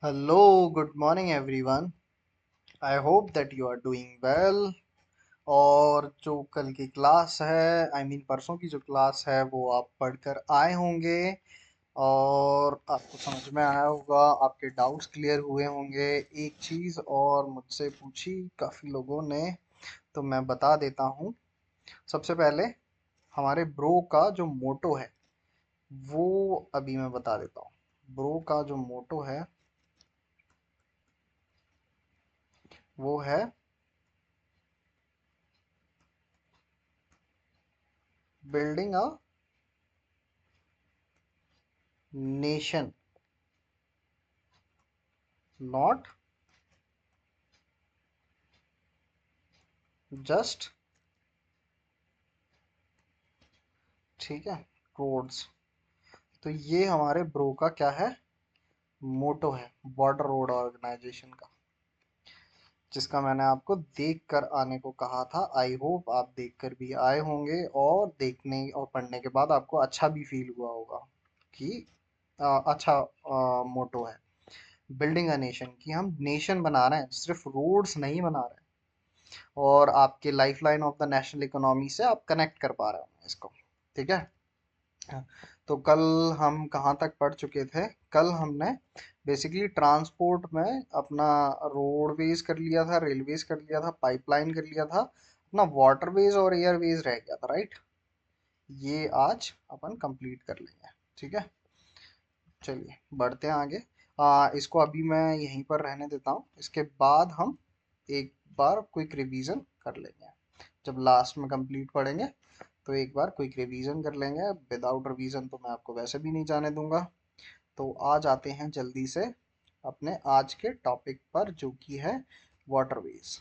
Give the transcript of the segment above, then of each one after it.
Hello, good morning everyone. I hope that you are doing well. और जो कल की क्लास है परसों की जो क्लास है वो आप पढ़कर आए होंगे और आपको समझ में आया होगा, आपके डाउट्स क्लियर हुए होंगे। एक चीज़ और मुझसे पूछी काफ़ी लोगों ने, तो मैं बता देता हूँ। सबसे पहले हमारे ब्रो का जो मोटो है वो अभी मैं बता देता हूँ। ब्रो का जो मोटो है वो है building a nation, not just, ठीक है, रोड्स। तो ये हमारे ब्रो का क्या है, मोटो है, बॉर्डर रोड ऑर्गेनाइजेशन का, जिसका मैंने आपको देख कर आने को कहा था। आई होप आप देख कर भी आए होंगे और देखने और पढ़ने के बाद आपको अच्छा भी फील हुआ होगा कि अच्छा मोटो है बिल्डिंग अ नेशन, कि हम नेशन बना रहे हैं, सिर्फ रोड्स नहीं बना रहे हैं। और आपके life line of the national economy से आप कनेक्ट कर पा रहे हैं इसको, ठीक है। हाँ, तो कल हम कहाँ तक पढ़ चुके थे? कल हमने बेसिकली ट्रांसपोर्ट में अपना रोडवेज कर लिया था, रेलवेज कर लिया था, पाइपलाइन कर लिया था, अपना वाटरवेज और एयरवेज रह गया था, राइट। ये आज अपन कंप्लीट कर लेंगे, ठीक है। चलिए बढ़ते हैं आगे। इसको अभी मैं यहीं पर रहने देता हूँ, इसके बाद हम एक बार क्विक रिवीजन कर लेंगे। जब लास्ट में कंप्लीट पढ़ेंगे तो एक बार क्विक रिवीजन कर लेंगे। विदाउट रिवीजन तो मैं आपको वैसे भी नहीं जाने दूंगा। तो आ जाते हैं जल्दी से अपने आज के टॉपिक पर, जो कि है वाटरवेज।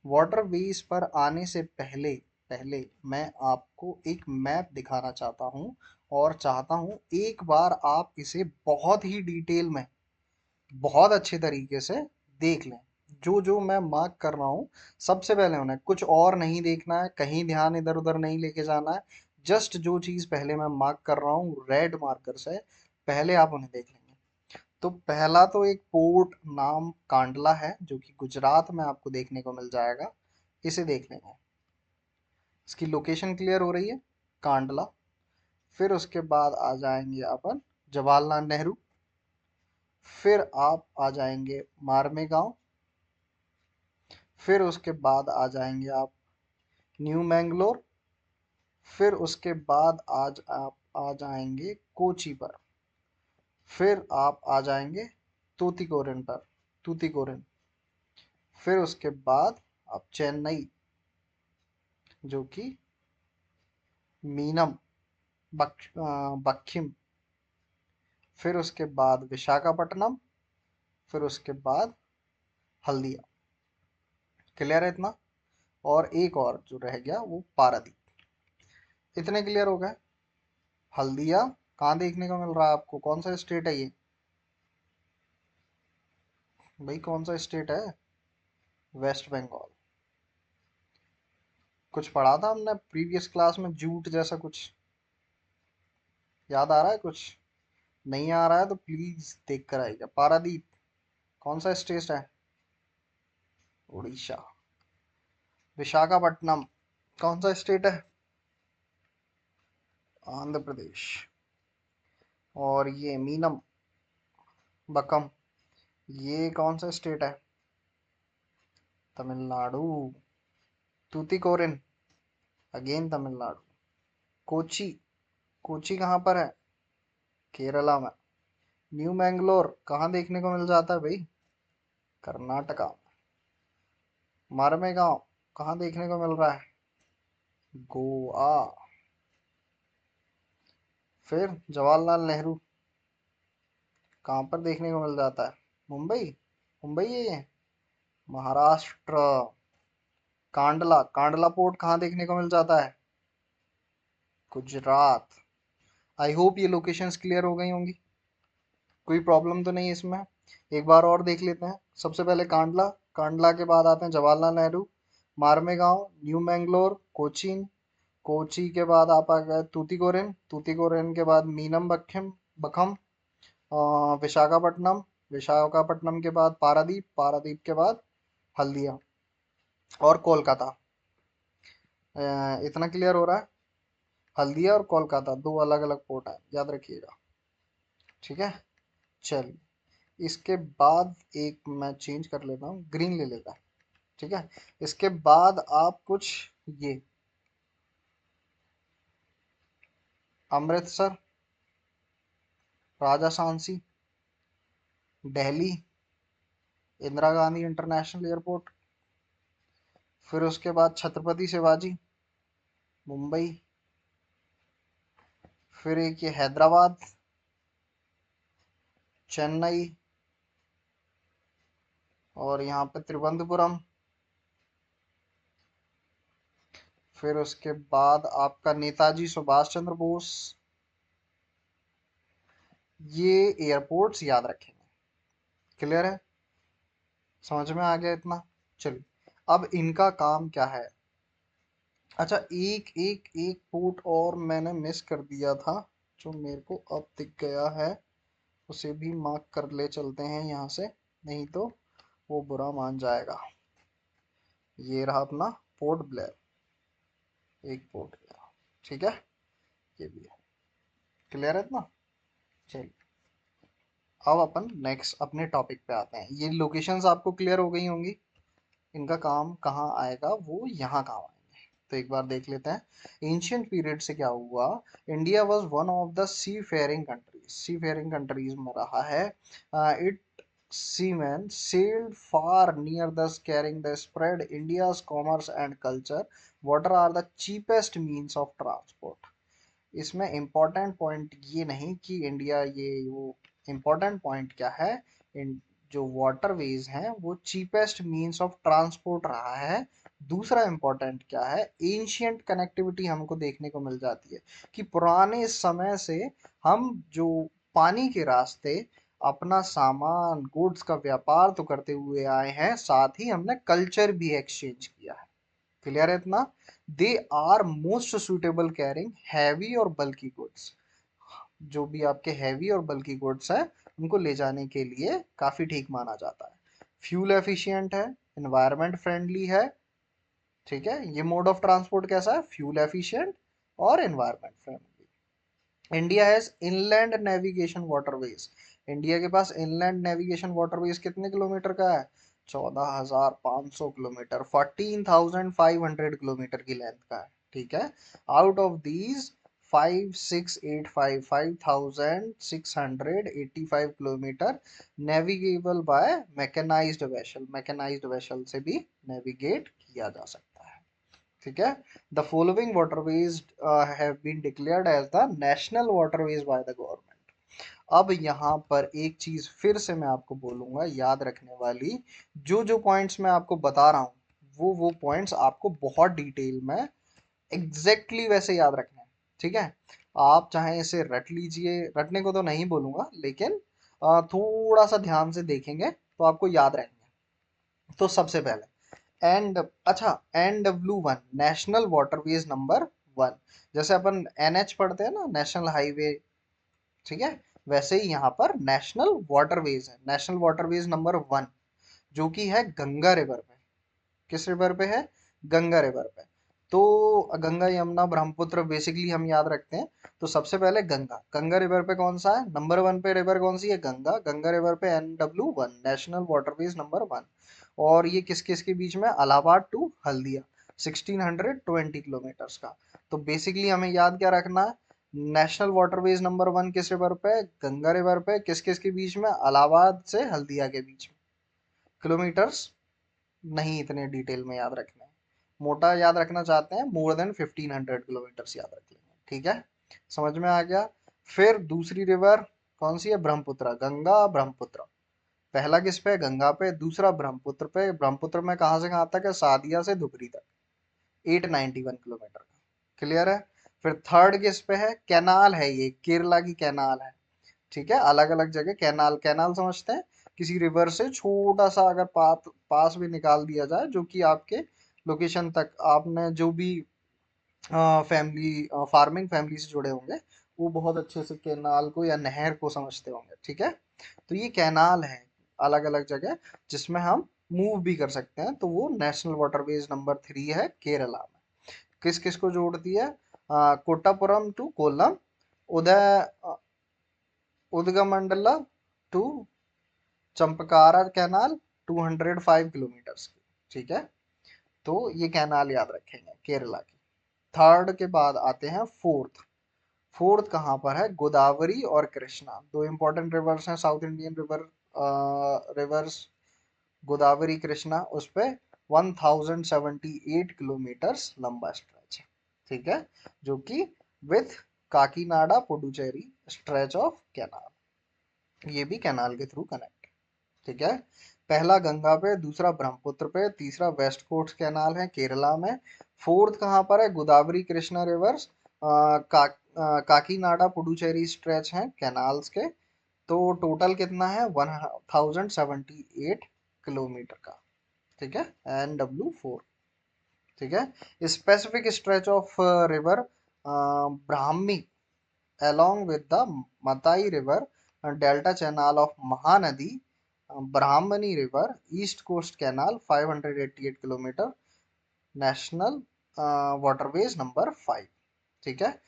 वाटरवेज पर आने से पहले पहले मैं आपको एक मैप दिखाना चाहता हूँ, और चाहता हूँ एक बार आप इसे बहुत ही डिटेल में, बहुत अच्छे तरीके से देख लें। जो जो मैं मार्क कर रहा हूँ, सबसे पहले उन्हें कुछ और नहीं देखना है, कहीं ध्यान इधर उधर नहीं लेके जाना है। जस्ट जो चीज़ पहले मैं मार्क कर रहा हूँ रेड मार्कर से, पहले आप उन्हें देख लेंगे। तो पहला तो एक पोर्ट नाम कांडला है, जो कि गुजरात में आपको देखने को मिल जाएगा। इसे देख लेंगे, इसकी लोकेशन क्लियर हो रही है, कांडला। फिर उसके बाद आ जाएंगे अपन जवाहरलाल नेहरू। फिर आप आ जाएंगे मारमे गांव। फिर उसके बाद आ जाएंगे आप न्यू मैंगलोर। फिर उसके बाद आज आप आ जाएंगे कोची पर। फिर आप आ जाएंगे तूतीकोरिन पर, तूतीकोरिन। फिर उसके बाद आप चेन्नई, जो कि मीनम, बख्शिम। फिर उसके बाद विशाखापट्टनम। फिर उसके बाद हल्दिया। क्लियर है इतना? और एक और जो रह गया वो पारादीप। इतने क्लियर हो गए। हल्दिया कहाँ देखने को मिल रहा है आपको? कौन सा स्टेट है ये भाई? कौन सा स्टेट है? वेस्ट बंगाल। कुछ पढ़ा था हमने प्रीवियस क्लास में, जूट जैसा कुछ? याद आ रहा है कुछ? नहीं आ रहा है तो प्लीज देख कर आइएगा। पारादीप कौन सा स्टेट है? उड़ीसा। विशाखापट्टनम कौन सा स्टेट है? आंध्र प्रदेश। और ये मीनम बकम, ये कौन सा स्टेट है? तमिलनाडु। तूतीकोरिन अगेन तमिलनाडु। कोची, कोची कहाँ पर है? केरला में। न्यू मैंगलोर कहाँ देखने को मिल जाता है भाई? कर्नाटका। मारमेगांव कहाँ देखने को मिल रहा है? गोवा। फिर जवाहरलाल नेहरू कहाँ पर देखने को मिल जाता है? मुंबई, मुंबई है ये। महाराष्ट्र। कांडला, कांडला पोर्ट कहाँ देखने को मिल जाता है? गुजरात। आई होप ये लोकेशंस क्लियर हो गई होंगी, कोई प्रॉब्लम तो नहीं है इसमें। एक बार और देख लेते हैं। सबसे पहले कांडला, कांडला के बाद आते हैं जवाहरलाल नेहरू, मारमेगांव, न्यू मैंगलोर, कोचीन। कोची के बाद आप आ गए तूतीकोरिन, तूतीकोरिन के बाद मीनम बखम, विशाखापट्टनम, विशाखापट्टनम के बाद पारादीप, पारादीप के बाद हल्दिया और कोलकाता। इतना क्लियर हो रहा है? हल्दिया और कोलकाता दो अलग अलग पोर्ट है, याद रखिएगा। ठीक है, चलिए इसके बाद एक मैं चेंज कर लेता हूँ, ग्रीन ले लेता। ठीक है, इसके बाद आप कुछ ये अमृतसर, राजा सांसी, दिल्ली, इंदिरा गांधी इंटरनेशनल एयरपोर्ट, फिर उसके बाद छत्रपति शिवाजी, मुंबई, फिर एक ये हैदराबाद, चेन्नई, और यहाँ पे त्रिवंतपुरम, फिर उसके बाद आपका नेताजी सुभाष चंद्र बोस। ये एयरपोर्ट्स याद रखेंगे। क्लियर है? समझ में आ गया इतना? चलिए, अब इनका काम क्या है। अच्छा, एक एक एक पोर्ट और मैंने मिस कर दिया था, जो मेरे को अब दिख गया है, उसे भी मार्क कर ले चलते हैं यहाँ से, नहीं तो वो बुरा मान जाएगा। ये रहा अपना पोर्ट ब्लेयर, एक पोर्ट गया। ठीक है, ये भी है। क्लियर है इतना? चलिए, अब अपन नेक्स्ट अपने टॉपिक पे आते हैं। ये लोकेशंस आपको क्लियर हो गई होंगी, इनका काम कहाँ आएगा, वो यहाँ काम आएंगे। तो एक बार देख लेते हैं एंशियंट पीरियड से क्या हुआ। India was one of the sea faring countries, sea faring countries में रहा है। It seamen sailed far near thus carrying the spread India's commerce and culture. Water are the cheapest means of transport. इसमें important point ये नहीं कि India ये वो, important point क्या है, इन जो वाटरवेज हैं वो चीपेस्ट मींस ऑफ ट्रांसपोर्ट रहा है। दूसरा इम्पोर्टेंट क्या है, एंशियंट कनेक्टिविटी हमको देखने को मिल जाती है कि पुराने समय से हम जो पानी के रास्ते अपना सामान गुड्स का व्यापार तो करते हुए आए हैं, साथ ही हमने कल्चर भी एक्सचेंज किया है। क्लियर है इतना? They are most suitable carrying heavy और बल्की गुड्स। जो भी आपके हैवी और बल्की गुड्स है, उनको ले जाने के लिए काफी ठीक माना जाता है। फ्यूल एफिशिएंट है, एनवायरमेंट फ्रेंडली है। ठीक है, ये मोड ऑफ ट्रांसपोर्ट कैसा है, फ्यूल एफिशिएंट और environment friendly. India has inland navigation waterways. India के पास इनलैंड नेविगेशन वाटरवेज कितने किलोमीटर का है? 14,500 किलोमीटर, 14,500 किलोमीटर की लेंथ का है। ठीक है, out of these 5,685 navigable by mechanised vessel, mechanised vessel से भी नेविगेट किया जा सकता है। ठीक है, the following waterways have been declared as the national waterways by the government. अब यहाँ पर एक चीज फिर से मैं आपको बोलूंगा याद रखने वाली, जो जो पॉइंट्स मैं आपको बता रहा हूँ वो पॉइंट्स आपको बहुत डिटेल में एग्जैक्टली वैसे याद रखना है। ठीक है, आप चाहे इसे रट लीजिए, रटने को तो नहीं बोलूंगा, लेकिन थोड़ा सा ध्यान से देखेंगे तो आपको याद रहेंगे। तो सबसे पहले एंड, अच्छा, NW1 नेशनल वाटरवेज नंबर 1, जैसे अपन NH पढ़ते हैं ना, नेशनल हाईवे। ठीक है, वैसे ही यहाँ पर नेशनल वाटरवेज है, नेशनल वाटरवेज नंबर 1, जो कि है गंगा रिवर पे। किस रिवर पे है? गंगा रिवर पे। तो गंगा यमुना ब्रह्मपुत्र बेसिकली हम याद रखते हैं। तो सबसे पहले गंगा, गंगा रिवर पे कौन सा है, नंबर 1 पे रिवर कौन सी है, गंगा। गंगा रिवर पे NW1 नेशनल वाटरवेज नंबर 1। और ये किस किस के बीच में, इलाहाबाद टू हल्दिया, 1620 किलोमीटर्स का। तो बेसिकली हमें याद क्या रखना है, नेशनल वाटरवेज नंबर 1 किस रिवर पे, गंगा रिवर पे, किस किस के बीच में, इलाहाबाद से हल्दिया के बीच में। किलोमीटर्स नहीं इतने डिटेल में याद रखना है, मोटा याद रखना चाहते हैं मोर देन 1500 किलोमीटर्स याद रख लेंगे। ठीक है, समझ में आ गया। फिर दूसरी रिवर कौन सी है, ब्रह्मपुत्र, गंगा ब्रह्मपुत्र। पहला किस पे, गंगा पे, दूसरा ब्रह्मपुत्र पे। ब्रह्मपुत्र में कहाँ से कहाँ तक है, सादिया से धुबरी तक, 891 किलोमीटर का। क्लियर है? फिर थर्ड किस पे है, कैनाल है, ये केरला की कैनाल है। ठीक है, अलग अलग जगह कैनाल, कैनाल समझते हैं, किसी रिवर से छोटा सा अगर पास भी निकाल दिया जाए, जो कि आपके लोकेशन तक, आपने जो भी फैमिली फार्मिंग फैमिली से जुड़े होंगे वो बहुत अच्छे से कैनाल को या नहर को समझते होंगे, ठीक है। तो ये कैनाल है अलग अलग जगह जिसमें हम मूव भी कर सकते हैं। तो वो नेशनल वाटरवेज नंबर 3 है केरला में। किस किस को जोड़ती है? कोट्टापुरम टू कोल्लम, उदय Udyogamandal to Champakkara canal, 205 kilometres की, ठीक है। तो ये कैनाल याद रखेंगे केरला की। थर्ड के बाद आते हैं फोर्थ। फोर्थ कहाँ पर है? गोदावरी और कृष्णा, दो इंपॉर्टेंट रिवर्स हैं south Indian reverse. Godavari Krishna, उस पे 1078 किलोमीटर्स लंबा स्ट्रेच है, ठीक है, जो कि with Kakinada Puducherry stretch of canal, ये भी कैनाल के थ्रू कनेक्ट, ठीक है। पहला गंगा पे, दूसरा ब्रह्मपुत्र पे, तीसरा वेस्ट कोस्ट कैनाल है केरला में। फोर्थ कहाँ पर है? गोदावरी कृष्णा रिवर्स, काकीनाडा पुडुचेरी स्ट्रेच हैं कैनाल्स के। तो टोटल कितना है? 1078 किलोमीटर का, ठीक है, NW4, ठीक है। Specific stretch of river Brahmi along with the Matai River and Delta Channel of Mahanadi, Brahmani River, East Coast Canal, 588 kilometre, national waterways number 5, ठीक है।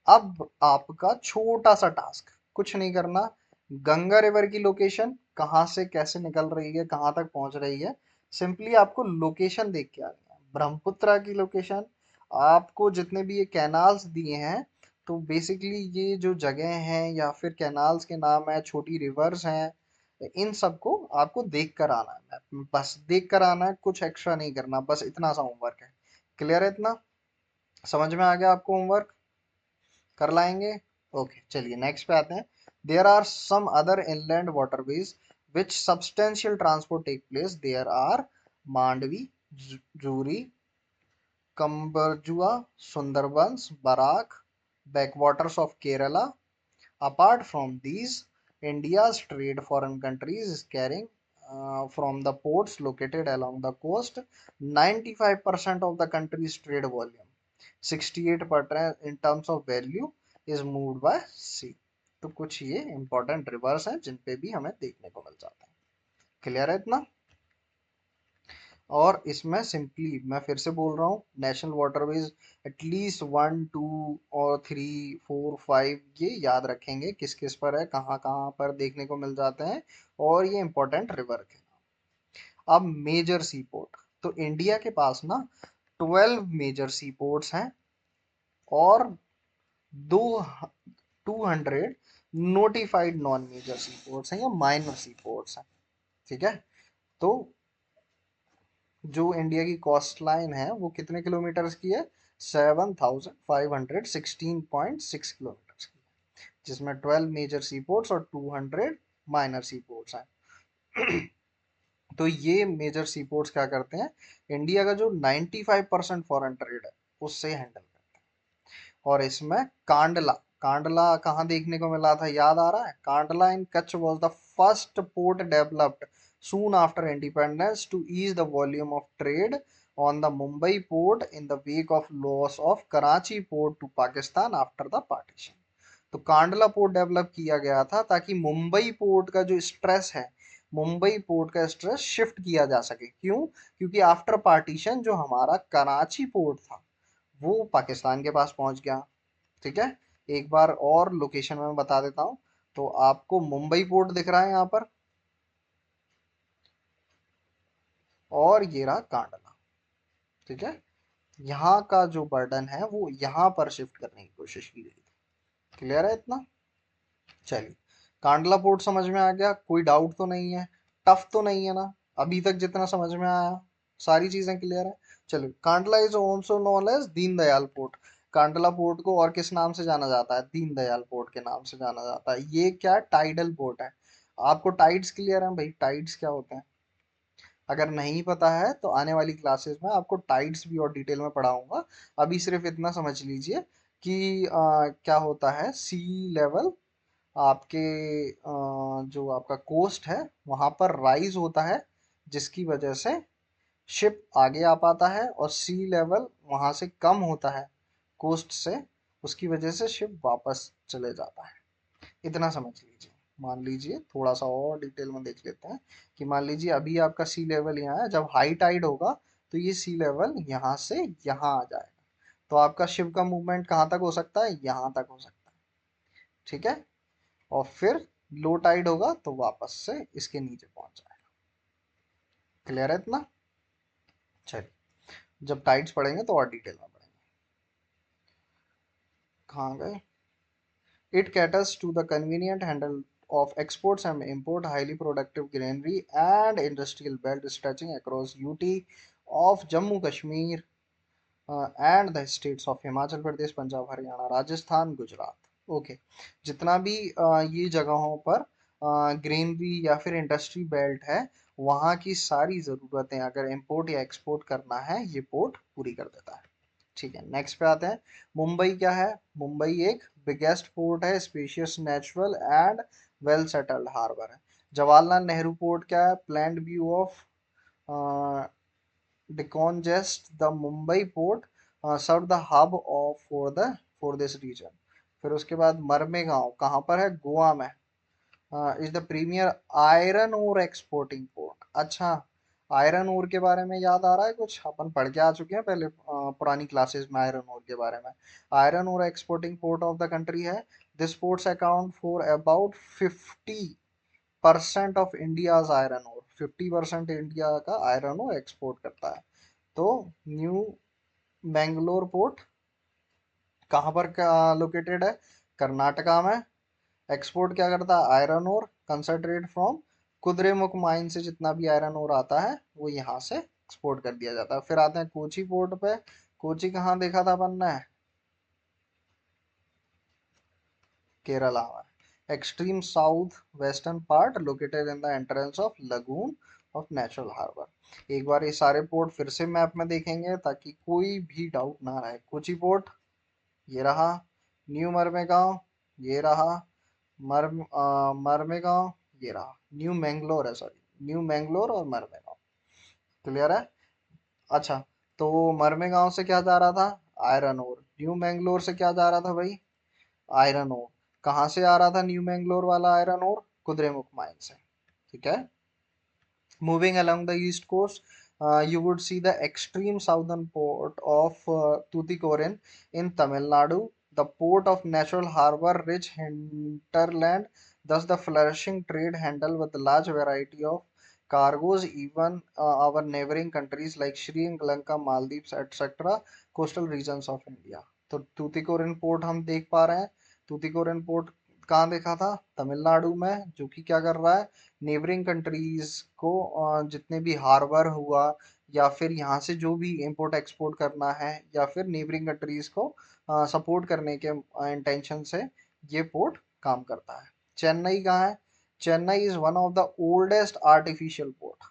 अब आपका छोटा सा टास्क, कुछ नहीं करना। गंगा रिवर की लोकेशन कहाँ से कैसे निकल रही है, कहाँ तक पहुंच रही है, सिंपली आपको लोकेशन देख के आनी है। ब्रह्मपुत्रा की लोकेशन, आपको जितने भी ये कैनाल्स दिए हैं, तो बेसिकली ये जो जगह हैं या फिर कैनाल्स के नाम है, छोटी रिवर्स हैं, इन सबको आपको देख कर आना है, बस देख कर आना है, कुछ एक्स्ट्रा नहीं करना, बस इतना सा होमवर्क है। क्लियर है इतना? समझ में आ गया आपको होमवर्क? कर लाएंगे? ओके, चलिए नेक्स्ट पे आते हैं। There are some other inland waterways which substantial transport take place, there are Mandovi, Zuari, Cumberjua, Sundarbans, Barak, backwaters of Kerala. Apart from these, India's trade foreign countries is carrying from the ports located along the coast. 95% of the country's trade volume, 68% in terms of value, is moved by sea. तो कुछ ये important rivers हैं जिन पे भी हमें देखने को मिल जाता है। क्लियर है इतना? और इसमें सिंपली मैं फिर से बोल रहा हूँ, नेशनल वाटरवेज एटलीस्ट 1 2 और 3 4 5 ये याद रखेंगे किस किस पर है, कहाँ कहाँ पर देखने को मिल जाते हैं, और ये इंपॉर्टेंट रिवर के। अब मेजर सी पोर्ट, तो इंडिया के पास ना 12 मेजर सी पोर्ट्स हैं, और दो 200 नोटिफाइड नॉन मेजर सी पोर्ट्स हैं या माइनर सी पोर्ट्स हैं, ठीक है। तो जो इंडिया की कोस्ट लाइन है वो कितने किलोमीटर की है? 7516.6 किलोमीटर की, जिसमें 12 मेजर सी पोर्ट्स और 200 माइनर सी पोर्ट्स हैं। तो ये मेजर सी पोर्ट्स क्या करते हैं? इंडिया का जो 95% फॉरेन ट्रेड है उससे हैंडल करते हैं। और इसमें कांडला, कांडला कहाँ देखने को मिला था, याद आ रहा है? Kandla in Kutch was the first port developed soon after independence to ease the volume of trade on the Mumbai port in the wake of loss of Karachi port to Pakistan after the partition. तो Kandla port develop किया गया था ताकि Mumbai port का जो stress है, Mumbai port का stress shift किया जा सके। क्यों? क्योंकि आफ्टर पार्टीशन जो हमारा कराची पोर्ट था वो पाकिस्तान के पास पहुंच गया, ठीक है। एक बार और लोकेशन में बता देता हूँ। तो आपको मुंबई पोर्ट दिख रहा है यहाँ पर, और ये रहा कांडला, ठीक है। यहाँ का जो बर्डन है वो यहाँ पर शिफ्ट करने की कोशिश की गई थी। क्लियर है इतना? चलिए, कांडला पोर्ट समझ में आ गया, कोई डाउट तो नहीं है, टफ तो नहीं है ना अभी तक जितना समझ में आया? सारी चीजें क्लियर है? चलिए, Kandla is also known as Deendayal port. Kandla port को और किस नाम से जाना जाता है? दीनदयाल पोर्ट के नाम से जाना जाता है। ये क्या टाइडल पोर्ट है? आपको टाइड्स क्लियर है भाई? टाइड्स क्या होते हैं? अगर नहीं पता है तो आने वाली क्लासेस में आपको टाइड्स भी और डिटेल में पढ़ाऊंगा। अभी सिर्फ इतना समझ लीजिए कि क्या होता है, सी लेवल आपके जो आपका कोस्ट है वहां पर राइज होता है, जिसकी वजह से शिप आगे आ पाता है, और सी लेवल वहां से कम होता है कोस्ट से, उसकी वजह से शिप वापस चले जाता है। इतना समझ लीजिए। मान लीजिए थोड़ा सा और डिटेल में देख लेते हैं कि मान लीजिए अभी आपका सी लेवल यहाँ है, जब हाई टाइड होगा तो ये सी लेवल यहाँ से यहाँ आ जाएगा, तो आपका शिप का मूवमेंट कहाँ तक हो सकता है, यहाँ तक हो सकता है। ठीक है। और फिर लो टाइड होगा तो वापस से इसके नीचे पहुंच जाएगा। क्लियर है इतना? चलिए, जब टाइड्स पढ़ेंगे तो और डिटेल में पढ़ेंगे। कहाँ गए? It caters to the convenient handle of exports and import highly productive granary and industrial belt stretching across UT of Jammu Kashmir and the states of Himachal Pradesh, Punjab, Haryana, Rajasthan, Gujarat. Okay, जितना भी ये जगहों पर granary या फिर industry belt है, वहाँ की सारी ज़रूरतें अगर इंपोर्ट या एक्सपोर्ट करना है ये पोर्ट पूरी कर देता है। ठीक है, नेक्स्ट पे आते हैं। मुंबई क्या है? मुंबई एक बिगेस्ट पोर्ट है, spacious, natural and well settled harbour है। जवाहरलाल नेहरू पोर्ट क्या है? Planned view of decongest the Mumbai port, serve the hub of for this region। फिर उसके बाद मरमेगांव कहाँ पर है? गोवा में। Is the premier iron ore exporting port. अच्छा, आयरन ओर के बारे में याद आ रहा है कुछ? अपन पढ़ के आ चुके हैं पहले पुरानी क्लासेस में आयरन ओर के बारे में। Iron ore exporting port of the country है। This ports account for about 50% of India's iron ore. 50% India का आयरन ओर एक्सपोर्ट करता है। तो न्यू मैंगलोर पोर्ट कहाँ पर लोकेटेड है? कर्नाटका में। एक्सपोर्ट क्या करता है? Iron ore concentrate from Kudremukh mine से जितना भी आयरन ओर आता है वो यहाँ से एक्सपोर्ट कर दिया जाता है। फिर आते हैं कोची पोर्ट पे। कोची कहाँ देखा था अपन ने? केरला में। Extreme south western part located in the entrance of lagoon of natural harbour. एक बार ये सारे पोर्ट फिर से मैप में देखेंगे ताकि कोई भी डाउट ना रहे। कोची पोर्ट ये रहा, न्यू मरमेगांव ये रहा, मरमेगांव ये रहा, न्यू मैंगलोर है, सॉरी न्यू मैंगलोर और मरमेगांव। क्लियर है? अच्छा, तो मरमेगांव से क्या जा रहा था? Iron ore. न्यू मैंगलोर से क्या जा रहा था भाई? Iron ore. कहाँ से आ रहा था न्यू मैंगलोर वाला आयरन ओर? कुद्रेमुख माइन से। ठीक है। Moving along the east coast, you would see the extreme southern port of Tuticorin in Tamil Nadu, the port of natural harbor, rich hinterland, thus the flourishing trade handle with a large variety of cargoes, even our neighboring countries like Sri Lanka, Maldives, etc., coastal regions of India। तो Tuticorin port हम देख पा रहे हैं। Tuticorin port कहाँ देखा था? तमिलनाडु में, जो कि क्या कर रहा है? नेबरिंग कंट्रीज को जितने भी हार्बर हुआ या फिर यहाँ से जो भी इंपोर्ट एक्सपोर्ट करना है या फिर नेबरिंग कंट्रीज को सपोर्ट करने के इंटेंशन से ये पोर्ट काम करता है। चेन्नई कहाँ है? Chennai is one of the oldest artificial port.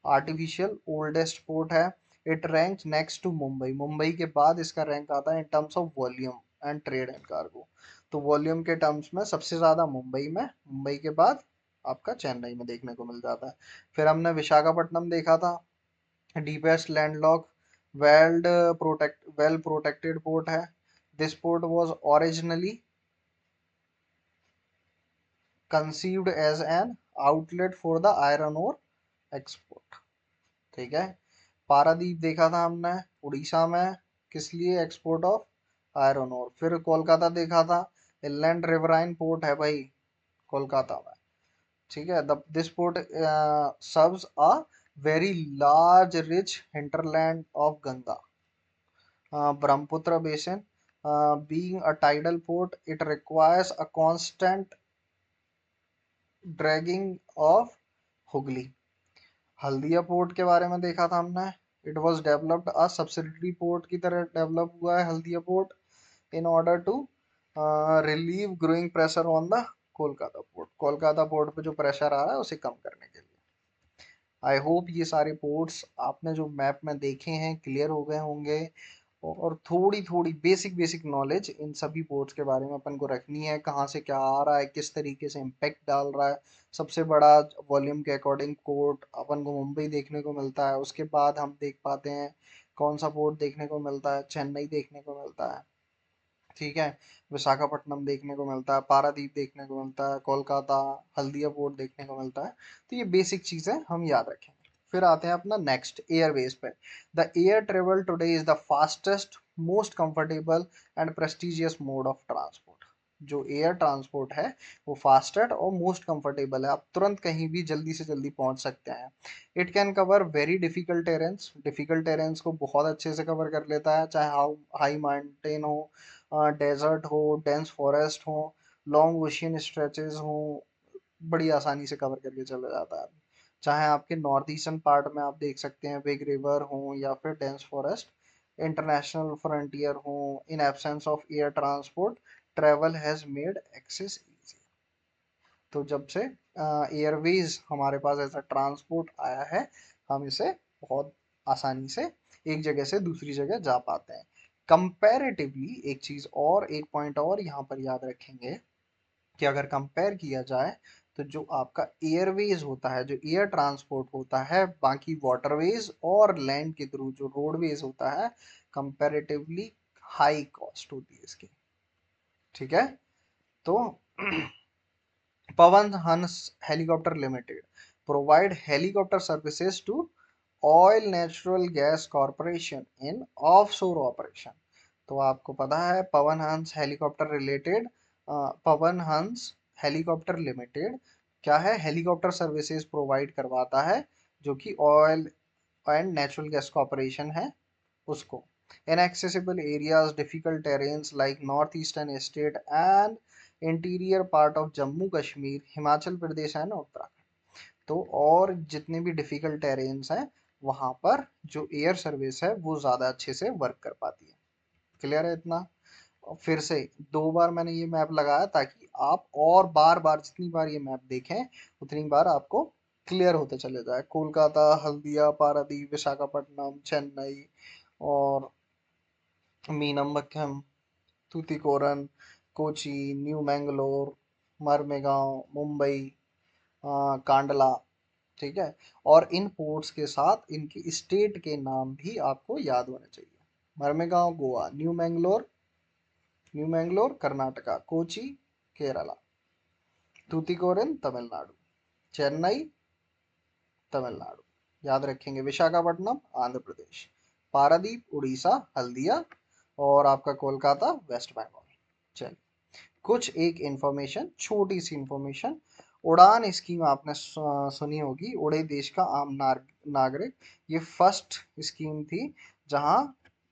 Artificial oldest port है। It ranks next to Mumbai. Mumbai के बाद इसका रैंक आता है in terms of volume and trade and cargo. तो वॉल्यूम के टर्म्स में सबसे ज़्यादा मुंबई में, मुंबई के बाद आपका चेन्नई में देखने को मिल जाता है। फिर हमने विशाखापट्टनम देखा था, deepest landlocked well protected port है। This port was originally conceived as an outlet for the iron ore export. ठीक है। पारादीप देखा था हमने उड़ीसा में, किस लिए? Export of iron ore. फिर कोलकाता देखा था, इनलैंड रिवराइन पोर्ट है भाई कोलकाता में। ठीक है। This port serves a very large rich hinterland of Ganga Brahmaputra basin. Being a tidal port, it requires a constant dragging of Hooghly. Haldia port के बारे में देखा था हमने। It was developed a subsidiary port की तरह डेवलप हुआ है Haldia port in order to relieve growing pressure on the Kolkata port. Kolkata port पे जो प्रेशर आ रहा है उसे कम करने के लिए। आई होप ये सारे पोर्ट्स आपने जो मैप में देखे हैं क्लियर हो गए होंगे, और थोड़ी थोड़ी बेसिक बेसिक नॉलेज इन सभी पोर्ट्स के बारे में अपन को रखनी है। कहाँ से क्या आ रहा है, किस तरीके से इम्पेक्ट डाल रहा है। सबसे बड़ा वॉल्यूम के अकॉर्डिंग पोर्ट अपन को मुंबई देखने को मिलता है। उसके बाद हम देख पाते हैं कौन सा पोर्ट देखने को मिलता है? चेन्नई देखने को मिलता है। ठीक है। विशाखापट्टनम देखने को मिलता है, पारादीप देखने को मिलता है, कोलकाता, हल्दिया पोर्ट देखने को मिलता है। तो ये बेसिक चीजें हम याद रखेंगे। फिर आते हैं अपना नेक्स्ट एयरवेज पे। The air travel today is the fastest, most comfortable and prestigious mode of transport. जो एयर ट्रांसपोर्ट है वो फास्टेस्ट और मोस्ट कंफर्टेबल है, आप तुरंत कहीं भी जल्दी से जल्दी पहुंच सकते हैं। It can cover very difficult terrains, difficult terrains को बहुत अच्छे से कवर कर लेता है, चाहे हाई माउंटेन हो, डेजर्ट हो, डेंस फॉरेस्ट हो, लॉन्ग ओशियन स्ट्रेचेस हो, बड़ी आसानी से कवर करके चला जाता है। चाहे आपके नॉर्थ ईस्टर्न पार्ट में आप देख सकते हैं बिग रिवर हो या फिर डेंस फॉरेस्ट, इंटरनेशनल फ्रंटियर हो, in absence of air transport travel has made access easy. तो जब से एयरवेज हमारे पास ऐसा ट्रांसपोर्ट आया है, हम इसे बहुत आसानी से एक जगह से दूसरी जगह जा पाते हैं। कंपैरेटिवली एक चीज और, एक पॉइंट और यहाँ पर याद रखेंगे कि अगर कंपेयर किया जाए तो जो आपका एयरवेज होता है, जो एयर ट्रांसपोर्ट होता है, बाकी वाटरवेज और लैंड के थ्रू जो रोडवेज होता है, कंपैरेटिवली हाई कॉस्ट होती है इसकी। ठीक है। तो Pawan Hans helicopter limited provide helicopter services to oil natural gas corporation in offshore operation. तो आपको पता है पवन हंस हेलीकॉप्टर रिलेटेड, पवन हंस हेलीकॉप्टर लिमिटेड क्या है, हेलीकॉप्टर सर्विसेज प्रोवाइड करवाता है, जो कि oil and natural gas corporation है उसको। inaccessible areas, difficult terrains like northeastern state and interior part of Jammu Kashmir, Himachal Pradesh है ना, उत्तराखंड। तो और जितने भी डिफिकल्ट टेरेन्स हैं वहां पर जो एयर सर्विस है वो ज़्यादा अच्छे से वर्क कर पाती है। क्लियर है इतना? और फिर से 2 बार मैंने ये मैप लगाया ताकि आप और बार बार जितनी बार ये मैप देखें उतनी बार आपको क्लियर होते चले जाए। कोलकाता, हल्दिया, पारादीप, विशाखापट्टनम, चेन्नई और मीनमबक्कम, तूतीकोरन, कोची, न्यू मैंगलोर, मरमेगांव, मुंबई, कांडला। ठीक है। और इन पोर्ट्स के साथ इनकी स्टेट के नाम भी आपको याद होने चाहिए। मरमेगांव गोवा, न्यू मैंगलोर कर्नाटका, कोची केरला, तूतीकोरन तमिलनाडु, चेन्नई तमिलनाडु। याद रखेंगे। विशाखापट्टनम आंध्र प्रदेश, पारादीप उड़ीसा, हल्दिया और आपका कोलकाता वेस्ट बंगाल। चलिए कुछ एक इंफॉर्मेशन, छोटी सी इंफॉर्मेशन। उड़ान स्कीम आपने सुनी होगी, उड़े देश का आम नागरिक। ये फर्स्ट स्कीम थी जहां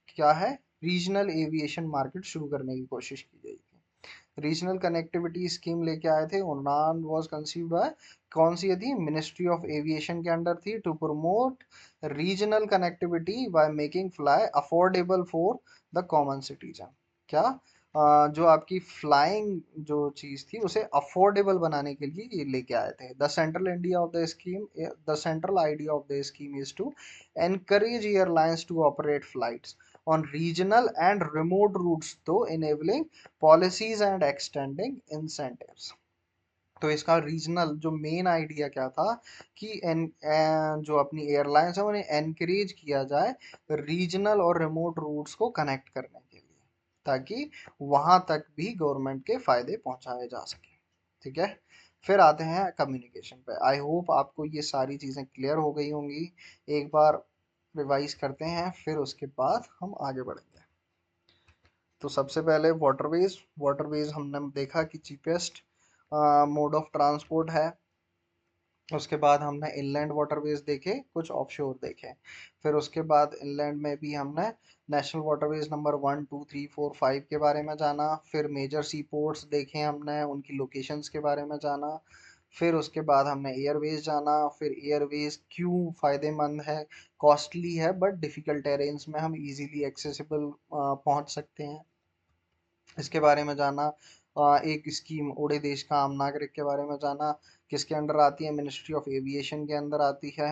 क्या है, रीजनल एविएशन मार्केट शुरू करने की कोशिश की गई थी। रीजनल कनेक्टिविटी स्कीम लेके आए थे। उड़ान वाज कंसीव्ड बाय, कौन सी थी, मिनिस्ट्री ऑफ एविएशन के अंडर थी, to promote regional connectivity by making fly affordable for the common citizen. क्या जो आपकी फ्लाइंग जो चीज थी उसे अफोर्डेबल बनाने के लिए ये लेके आए थे। The central India of the scheme, the central idea of the scheme is to encourage airlines to operate flights on regional and remote routes, though enabling policies and extending incentives। तो इसका regional जो main idea क्या था कि जो अपनी airlines है उन्हें एनकरेज किया जाए रीजनल और रिमोट रूट्स को कनेक्ट करने के लिए, ताकि वहां तक भी गवर्नमेंट के फायदे पहुंचाए जा सके। ठीक है। फिर आते हैं कम्युनिकेशन पे। आई होप आपको ये सारी चीज़ें क्लियर हो गई होंगी। एक बार रिवाइज करते हैं फिर उसके बाद हम आगे बढ़ेंगे। तो सबसे पहले वाटरवेज, वाटरवेज हमने देखा कि चीपेस्ट मोड ऑफ ट्रांसपोर्ट है। उसके बाद हमने इनलैंड वाटरवेज देखे, कुछ ऑफशोर देखे। फिर उसके बाद इनलैंड में भी हमने नेशनल वाटरवेज नंबर 1 2 3 4 5 के बारे में जाना। फिर मेजर सी पोर्ट्स देखे हमने, उनकी लोकेशंस के बारे में जाना। फिर उसके बाद हमने एयरवेज जाना। फिर एयरवेज क्यों फ़ायदेमंद है, कॉस्टली है बट डिफ़िकल्ट टेरेन्स में हम इजीली एक्सेसिबल पहुंच सकते हैं, इसके बारे में जाना। एक स्कीम उड़े देश का आम नागरिक के बारे में जाना, किसके अंडर आती है, मिनिस्ट्री ऑफ एविएशन के अंदर आती है।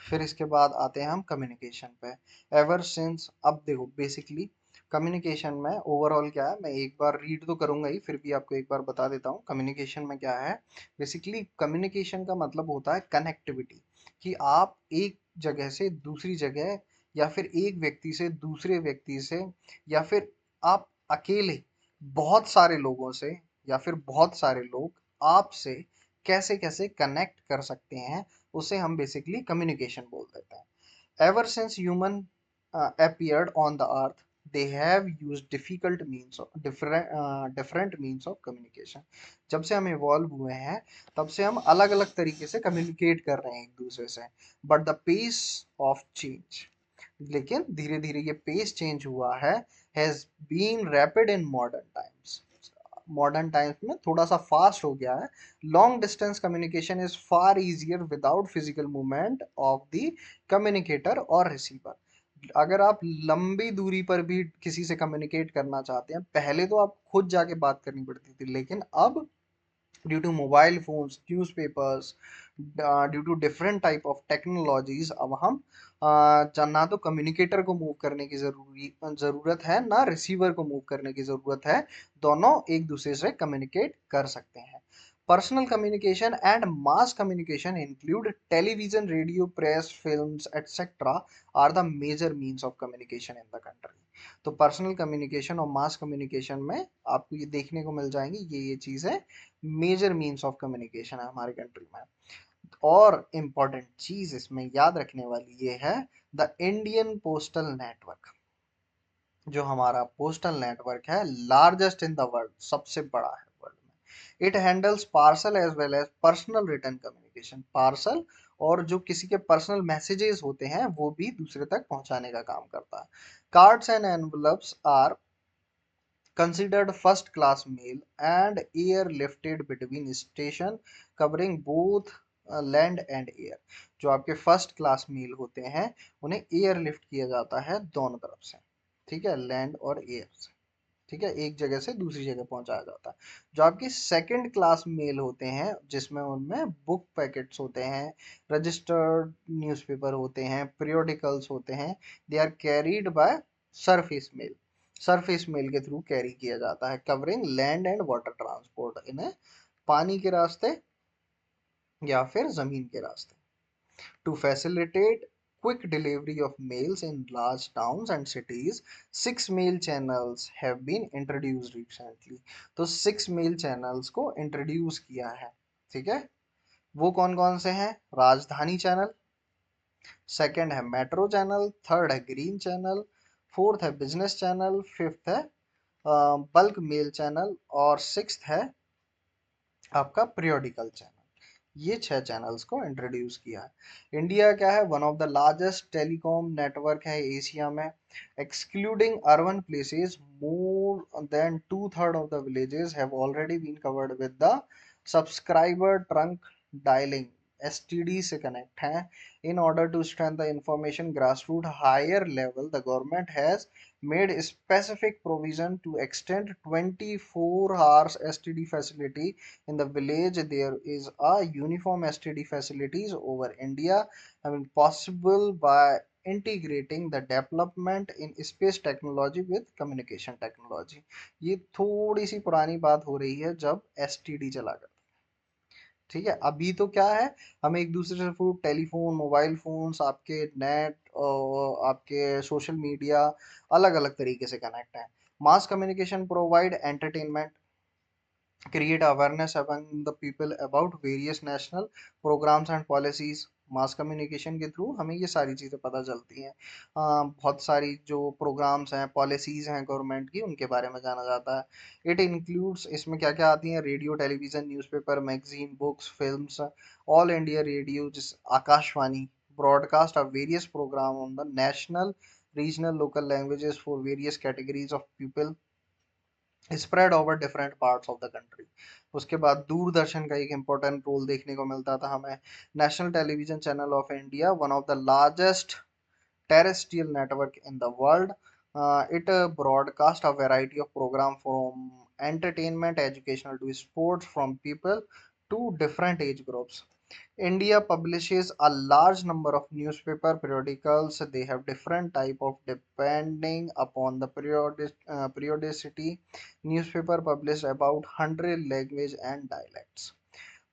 फिर इसके बाद आते हैं हम कम्युनिकेशन पे। एवर सिंस, अब देखो बेसिकली कम्युनिकेशन में ओवरऑल क्या है, मैं एक बार रीड तो करूंगा ही, फिर भी आपको एक बार बता देता हूँ कम्युनिकेशन में क्या है। बेसिकली कम्युनिकेशन का मतलब होता है कनेक्टिविटी, कि आप एक जगह से दूसरी जगह या फिर एक व्यक्ति से दूसरे व्यक्ति से, या फिर आप अकेले बहुत सारे लोगों से, या फिर बहुत सारे लोग आपसे कैसे कैसे कनेक्ट कर सकते हैं, उसे हम बेसिकली कम्युनिकेशन बोल देते हैं। Ever since human appeared on the earth, they have used different means of communication. जब से हम इवॉल्व हुए हैं, तब से हम अलग अलग तरीके से कम्युनिकेट कर रहे हैं एक दूसरे से। But the pace of change, लेकिन धीरे धीरे ये पेस चेंज हुआ है, has been rapid in modern times. Modern times में थोड़ा सा फास्ट हो गया है। Long distance communication is far easier without physical movement of the communicator और रिसीवर। अगर आप लंबी दूरी पर भी किसी से कम्युनिकेट करना चाहते हैं, पहले तो आप खुद जाके बात करनी पड़ती थी, लेकिन अब due to mobile phones, newspapers, due to different type of technologies, अब हम ना तो कम्युनिकेटर को मूव करने की ज़रूरत है, ना रिसीवर को मूव करने की ज़रूरत है। दोनों एक दूसरे से कम्युनिकेट कर सकते हैं। Personal communication and mass communication include television, radio, press, films etcetera are the major means of communication in the country. तो पर्सनल कम्युनिकेशन और मास कम्युनिकेशन में आपको ये देखने को मिल जाएंगी, ये चीज़ें मेजर मीन्स ऑफ कम्युनिकेशन है हमारी कंट्री में। और इम्पॉर्टेंट चीज इसमें याद रखने वाली ये है, द इंडियन पोस्टल नेटवर्क। जो हमारा पोस्टल नेटवर्क है, लार्जेस्ट इन द वर्ल्ड, सबसे बड़ा है वर्ल्ड में। It handles parcel as well as personal return communication. Parcel और जो किसी के पर्सनल मैसेजेस होते हैं, वो भी दूसरे तक पहुंचाने का काम करता है। Cards and envelopes are considered first class mail and airlifted between station covering both land and air। जो आपके फर्स्ट क्लास मेल होते हैं, उन्हें एयरलिफ्ट किया जाता है दोनों तरफ से, ठीक है, लैंड और एयर से, ठीक है, एक जगह से दूसरी जगह पहुंचाया जाता है। जो आपकी सेकंड क्लास मेल होते हैं, जिसमें उनमें बुक पैकेट्स होते हैं, रजिस्टर्ड न्यूज़पेपर होते हैं, पीरियोडिकल्स होते हैं, they are carried by surface mail. Surface mail के थ्रू कैरी किया जाता है, covering land and water transport. इन्हें पानी के रास्ते या फिर जमीन के रास्ते। To facilitate quick delivery of mails in large towns and cities, 6 mail channels have been introduced recently। तो 6 mail channels को introduce किया है, ठीक है। वो कौन कौन से हैं? राजधानी चैनल, सेकंड है मेट्रो चैनल, थर्ड है ग्रीन चैनल, फोर्थ है बिजनेस चैनल, फिफ्थ है बल्क मेल चैनल, और सिक्स्थ है आपका पीरियोडिकल चैनल। ये 6 चैनल्स को इंट्रोड्यूस किया है। इंडिया क्या है, one of the largest telecom network है एशिया में। Excluding urban places, more than 2/3 of the villages have already been covered with the subscriber trunk dialling, STD से कनेक्ट हैं। In order to strengthen the information grassroots higher level, the government has made specific provision to extend 24 hours STD facility in the village. There is a uniform STD facilities over India, I mean possible by integrating the development in space technology with communication technology। ये थोड़ी सी पुरानी बात हो रही है जब STD चला करता, ठीक है। अभी तो क्या है, हम एक दूसरे से थ्रू टेलीफोन, मोबाइल फोन्स, आपके नेट और आपके सोशल मीडिया, अलग अलग तरीके से कनेक्ट हैं। Mass communication provide entertainment, create awareness among the people about various national programs and policies। Mass communication के थ्रू हमें ये सारी चीज़ें पता चलती हैं। बहुत सारी जो प्रोग्राम्स हैं, पॉलिसीज़ हैं गवर्नमेंट की, उनके बारे में जाना जाता है। इट इंक्लूड्स, इसमें क्या क्या आती हैं? Radio, television, newspaper, magazine, books, films. All India radio, जिस Akashvani, broadcast of various program on the national, regional, local languages for various categories of people spread over different parts of the country। उसके बाद दूरदर्शन का एक important role देखने को मिलता था हमें। National television channel of India, one of the largest terrestrial network in the world। It broadcasts a variety of programs from entertainment, educational to sports, from people to different age groups। India publishes a large number of newspaper periodicals. They have different type of depending upon the periodicity। Newspaper published about 100 language and dialects।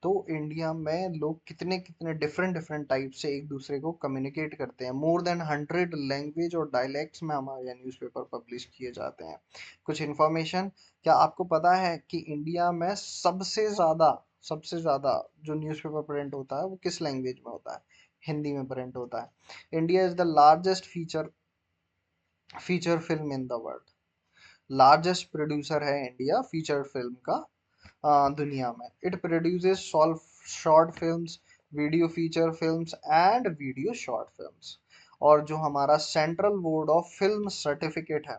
तो India में लोग कितने कितने different different type से एक दूसरे को communicate करते हैं। मोर देन 100 लैंग्वेज और डायलेक्ट्स में हमारे यहाँ न्यूज़पेपर पब्लिश किए जाते हैं। कुछ इन्फॉर्मेशन, क्या आपको पता है कि इंडिया में सबसे ज़्यादा जो न्यूज़पेपर प्रिंट होता है वो किस लैंग्वेज में होता है? हिंदी में प्रिंट होता है। India is the largest feature film in the world. Largest producer है इंडिया फीचर फिल्म का दुनिया में। It produces short films, video feature films and video short films. और जो हमारा central board of film certificate है,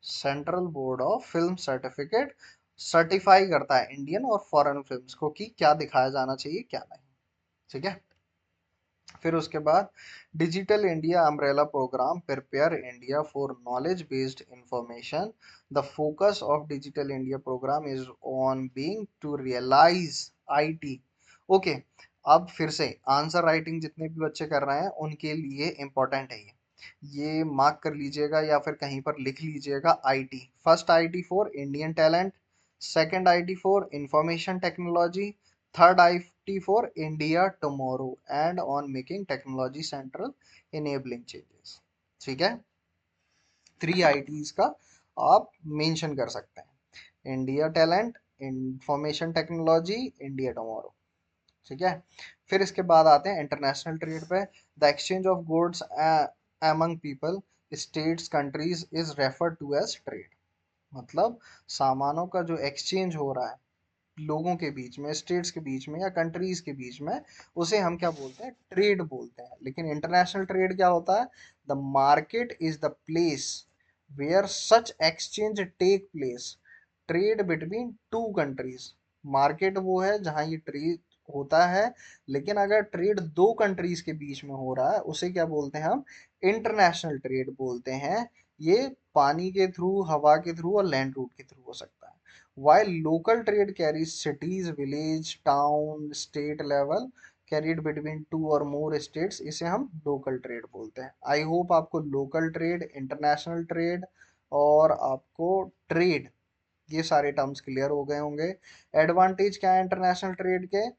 central board of film certificate certify करता है इंडियन और फॉरेन फिल्म्स को कि क्या दिखाया जाना चाहिए क्या नहीं। ठीक है। फिर उसके बाद digital India umbrella programme prepare India for knowledge based information. The focus of digital India programme is on being to realise IT. Okay, अब फिर से आंसर राइटिंग जितने भी बच्चे कर रहे हैं उनके लिए इम्पोर्टेंट है ये मार्क कर लीजिएगा या फिर कहीं पर लिख लीजिएगा। IT, first IT for Indian talent, second IT for information technology, third IT for India tomorrow and on making technology central enabling changes. ठीक है, 3 आईटीज का आप मेंशन कर सकते हैं, India talent, information technology, India tomorrow. ठीक है। फिर इसके बाद आते हैं इंटरनेशनल ट्रेड पे। The exchange of goods among people, states, countries is referred to as trade. मतलब सामानों का जो एक्सचेंज हो रहा है लोगों के बीच में, स्टेट्स के बीच में या कंट्रीज के बीच में, उसे हम क्या बोलते हैं? ट्रेड बोलते हैं। लेकिन इंटरनेशनल ट्रेड क्या होता है? The market is the place where such exchange take place, trade between two countries. Market वो है जहां ये ट्रेड होता है, लेकिन अगर ट्रेड दो कंट्रीज के बीच में हो रहा है उसे क्या बोलते हैं हम? इंटरनेशनल ट्रेड बोलते हैं। ये पानी के थ्रू, हवा के थ्रू और लैंड रूट के थ्रू हो सकता है। While local trade carries cities, village, town, state level, carried between two or more states, इसे हम लोकल ट्रेड बोलते हैं। आई होप आपको लोकल ट्रेड, इंटरनेशनल ट्रेड और आपको ट्रेड, ये सारे टर्म्स क्लियर हो गए होंगे। एडवांटेज क्या है इंटरनेशनल ट्रेड के?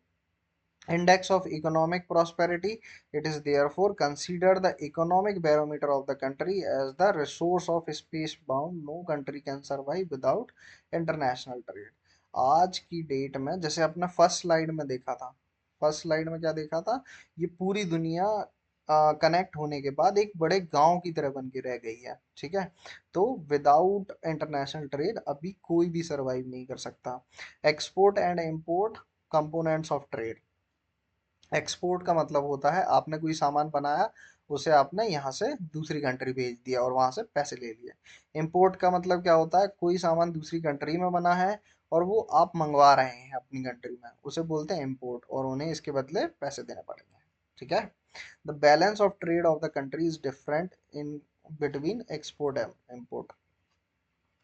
Index of economic prosperity. It is therefore considered the economic barometer of the country as the resource of space bound. No country can survive without international trade. आज की date में जैसे अपने first slide में देखा था, first slide में क्या देखा था? ये पूरी दुनिया कनेक्ट होने के बाद एक बड़े गांव की तरह बन के रह गई है। ठीक है, तो विदाउट इंटरनेशनल ट्रेड अभी कोई भी सरवाइव नहीं कर सकता। Export and import components of trade. Export का मतलब होता है आपने कोई सामान बनाया, उसे आपने यहाँ से दूसरी कंट्री भेज दिया और वहां से पैसे ले लिए। इंपोर्ट का मतलब क्या होता है? कोई सामान दूसरी कंट्री में बना है और वो आप मंगवा रहे हैं अपनी कंट्री में, उसे बोलते हैं इंपोर्ट, और उन्हें इसके बदले पैसे देने पड़ेंगे। ठीक है। The balance of trade off the country is different in between export and import.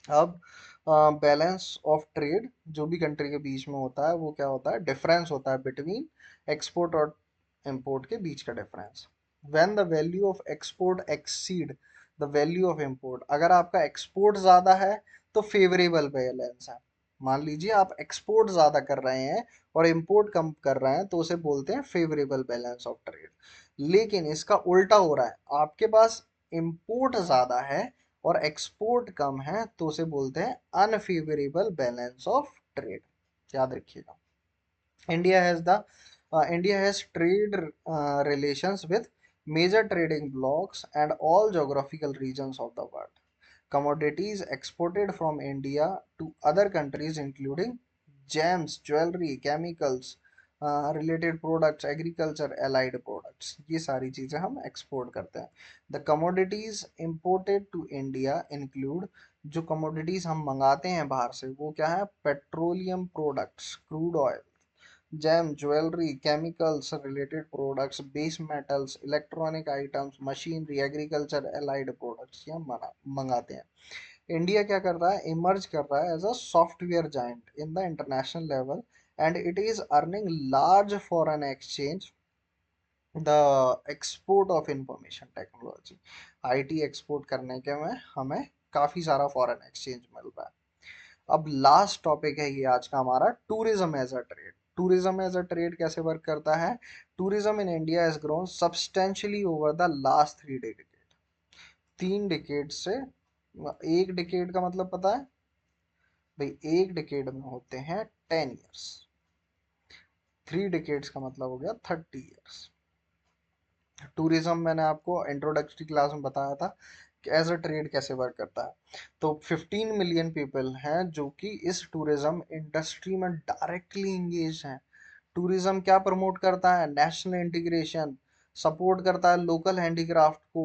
अब बैलेंस ऑफ ट्रेड जो भी कंट्री के बीच में होता है वो क्या होता है? डिफरेंस होता है बिटवीन एक्सपोर्ट और इंपोर्ट के बीच का difference. When the value of export exceed the value of import, अगर आपका एक्सपोर्ट ज़्यादा है तो फेवरेबल बैलेंस है। मान लीजिए आप एक्सपोर्ट ज़्यादा कर रहे हैं और इंपोर्ट कम कर रहे हैं तो उसे बोलते हैं फेवरेबल बैलेंस ऑफ ट्रेड। लेकिन इसका उल्टा हो रहा है, आपके पास इंपोर्ट ज़्यादा है और एक्सपोर्ट कम है तो उसे बोलते हैं अनफेवरेबल बैलेंस ऑफ ट्रेड। याद रखिएगा। India has the India has trade relations with major trading blocks and all geographical regions of the world. Commodities exported from India to other countries including gems, jewelry, chemicals, related products, agriculture, allied products, ये सारी चीज़ें हम export करते हैं। The commodities imported to India include, जो commodities हम मंगाते हैं बाहर से वो क्या है? Petroleum products, crude oil, gems, jewellery, chemicals, related products, base metals, electronic items, machinery, agriculture, allied products, ये हम मंगाते हैं। इंडिया क्या कर रहा है? इमर्ज कर रहा है as a software giant in the international level and it is earning large foreign exchange the export of information technology. IT export करने के में हमें काफ़ी सारा फॉरेन एक्सचेंज मिल रहा है। अब लास्ट टॉपिक है ये आज का हमारा, tourism as a trade. Tourism as a trade कैसे वर्क करता है? Tourism in India has grown substantially over the last 3 decade. 3 decade से, एक डेकेड का मतलब पता है भाई? एक डेकेड में होते हैं 10 ईयर्स, 3 डेकेड्स का मतलब हो गया 30 ईयर्स। टूरिज्म मैंने आपको इंट्रोडक्टरी क्लास में बताया था कि एज अ ट्रेड कैसे वर्क करता है। तो 15 मिलियन पीपल हैं जो कि इस टूरिज्म इंडस्ट्री में डायरेक्टली इंगेज हैं। टूरिज्म क्या प्रमोट करता है? नेशनल इंटीग्रेशन, सपोर्ट करता है लोकल हैंडीक्राफ्ट को,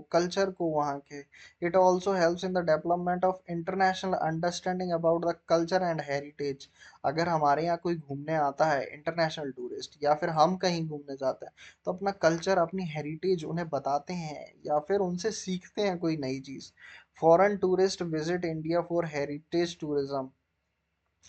कल्चर को वहाँ के। It also helps in the development of international understanding about the culture and heritage. अगर हमारे यहाँ कोई घूमने आता है इंटरनेशनल टूरिस्ट, या फिर हम कहीं घूमने जाते हैं, तो अपना कल्चर अपनी हेरिटेज उन्हें बताते हैं या फिर उनसे सीखते हैं कोई नई चीज़। Foreign tourist visit India for heritage tourism.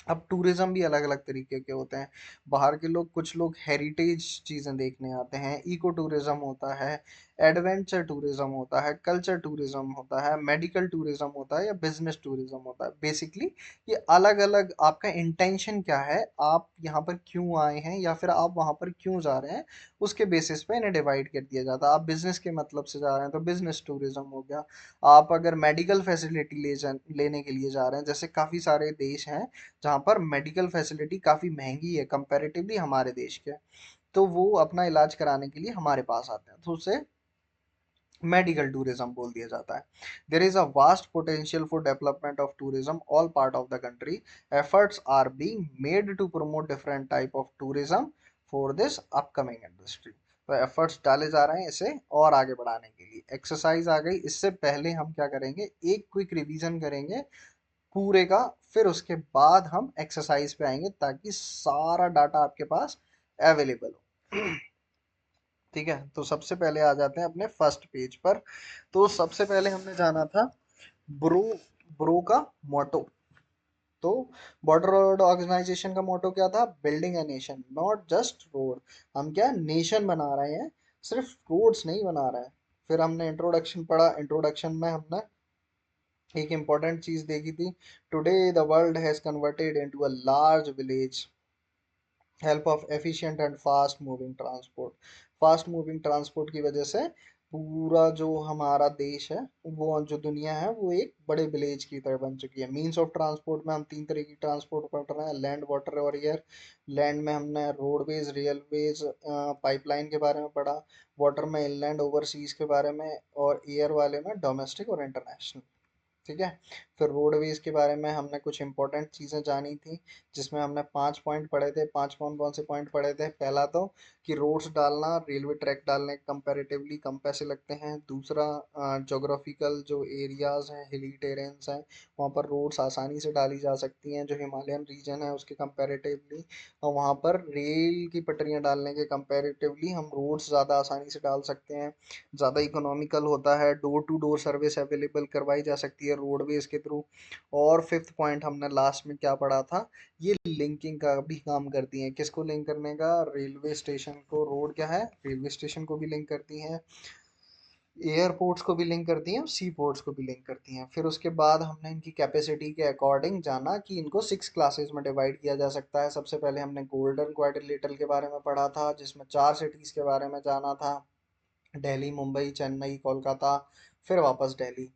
अब टूरिज्म भी अलग अलग तरीके के होते हैं। बाहर के लोग, कुछ लोग हेरिटेज चीज़ें देखने आते हैं, इको टूरिज्म होता है, एडवेंचर टूरिज्म होता है, कल्चर टूरिज्म होता है, मेडिकल टूरिज्म होता है, या बिजनेस टूरिज्म होता है। बेसिकली ये अलग अलग, आपका इंटेंशन क्या है, आप यहाँ पर क्यों आए हैं या फिर आप वहाँ पर क्यों जा रहे हैं, उसके बेसिस पे इन्हें डिवाइड कर दिया जाता है। आप बिजनेस के मतलब से जा रहे हैं तो बिजनेस टूरिज्म हो गया। आप अगर मेडिकल फैसिलिटी लेने के लिए जा रहे हैं, जैसे काफ़ी सारे देश हैं जहाँ पर मेडिकल फैसिलिटी काफ़ी महंगी है कंपैरेटिवली हमारे देश के, तो वो अपना इलाज कराने के लिए हमारे पास आते हैं, तो उसे मेडिकल टूरिज्म बोल दिया जाता है। There is a vast potential for development of tourism all part of the country. Efforts are being made to promote different type of tourism for this upcoming industry. तो एफर्ट्स डाले जा रहे हैं इसे और आगे बढ़ाने के लिए। एक्सरसाइज आ गई, इससे पहले हम क्या करेंगे, एक क्विक रिवीजन करेंगे पूरे का, फिर उसके बाद हम एक्सरसाइज पे आएंगे ताकि सारा डाटा आपके पास अवेलेबल हो। ठीक है, तो सबसे पहले आ जाते हैं अपने फर्स्ट पेज पर। तो सबसे पहले हमने जाना था ब्रो, ब्रो का मोटो। तो बॉर्डर रोड ऑर्गेनाइजेशन का मोटो क्या था? Building a nation not just road. हम क्या नेशन बना रहे हैं, सिर्फ रोड्स नहीं बना रहे हैं। फिर हमने इंट्रोडक्शन पढ़ा, इंट्रोडक्शन में हमने एक इम्पॉर्टेंट चीज देखी थी। Today the world has converted into a large village, help of efficient and fast moving transport. Fast moving transport की वजह से पूरा जो हमारा देश है, वो जो दुनिया है, वो एक बड़े विलेज की तरह बन चुकी है। मीन्स ऑफ ट्रांसपोर्ट में हम 3 तरह की ट्रांसपोर्ट पढ़ रहे हैं, लैंड, वाटर और एयर। लैंड में हमने रोडवेज, रेलवेज, पाइपलाइन के बारे में पढ़ा। वाटर में इनलैंड, ओवरसीज के बारे में, और एयर वाले में डोमेस्टिक और इंटरनेशनल। ठीक है। फिर रोडवेज के बारे में हमने कुछ इंपॉर्टेंट चीज़ें जानी थी, जिसमें हमने 5 पॉइंट पढ़े थे। 5 कौन कौन से पॉइंट पढ़े थे? पहला तो कि रोड्स डालना रेलवे ट्रैक डालने कंपैरेटिवली कम पैसे लगते हैं। दूसरा, जोग्राफिकल जो एरियाज हैं, हिली टेरेन्स हैं, वहाँ पर रोड्स आसानी से डाली जा सकती हैं। जो हिमालयन रीजन है उसके कंपैरेटिवली, और वहाँ पर रेल की पटरियाँ डालने के कंपैरेटिवली हम रोड्स ज़्यादा आसानी से डाल सकते हैं। ज़्यादा इकोनॉमिकल होता है, door to door service available करवाई जा सकती है रोडवेज के थ्रू। और फिफ्थ पॉइंट हमने लास्ट में क्या पढ़ा था, ये लिंकिंग का भी काम करती हैं। किसको लिंक करने का? रेलवे स्टेशन को। रोड क्या है? रेलवे स्टेशन को भी लिंक करती हैं, एयरपोर्ट्स को भी लिंक करती हैं, और सी पोर्ट्स को भी लिंक करती हैं। फिर उसके बाद हमने इनकी कैपेसिटी के अकॉर्डिंग जाना कि इनको 6 क्लासेस में डिवाइड किया जा सकता है। सबसे पहले हमने गोल्डन क्वाड्रिलेटरल के बारे में पढ़ा था, जिसमें 4 सिटीज़ के बारे में जाना था, दिल्ली, मुंबई, चेन्नई, कोलकाता, फिर वापस दिल्ली।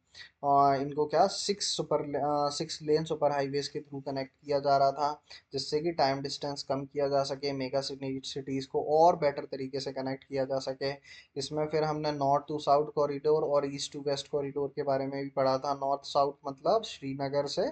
इनको क्या 6 लेन सुपर हाईवेज के थ्रू कनेक्ट किया जा रहा था, जिससे कि टाइम डिस्टेंस कम किया जा सके, मेगा सिटीज़ को और बेटर तरीके से कनेक्ट किया जा सके। इसमें फिर हमने नॉर्थ टू साउथ कॉरिडोर और ईस्ट टू वेस्ट कॉरिडोर के बारे में भी पढ़ा था। नॉर्थ साउथ मतलब श्रीनगर से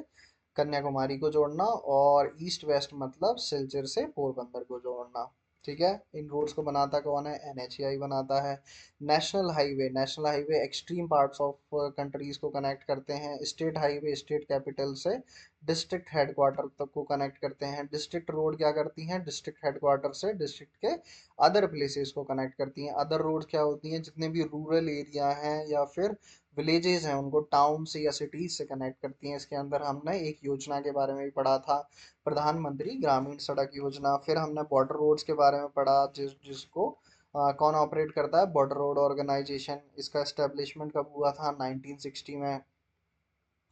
कन्याकुमारी को जोड़ना, और ईस्ट वेस्ट मतलब सिलचर से पोरबंदर को जोड़ना। ठीक है। इन रोड्स को बनाता कौन है? एनएचएआई बनाता है। National highway extreme parts of countries को कनेक्ट करते हैं। स्टेट हाईवे स्टेट कैपिटल से डिस्ट्रिक्ट हेडक्वार्टर तक को कनेक्ट करते हैं। डिस्ट्रिक्ट रोड क्या करती हैं? डिस्ट्रिक्ट हेडक्वार्टर से डिस्ट्रिक्ट के अदर प्लेसेस को कनेक्ट करती हैं। अदर रोड क्या होती हैं? जितने भी रूरल एरिया हैं या फिर विलेजेस हैं, उनको टाउन से या सिटीज से कनेक्ट करती हैं। इसके अंदर हमने एक योजना के बारे में भी पढ़ा था, प्रधानमंत्री ग्रामीण सड़क योजना। फिर हमने बॉर्डर रोड्स के बारे में पढ़ा, जिसको कौन ऑपरेट करता है? Border road organisation. इसका एस्टेब्लिशमेंट कब हुआ था? 1960 में।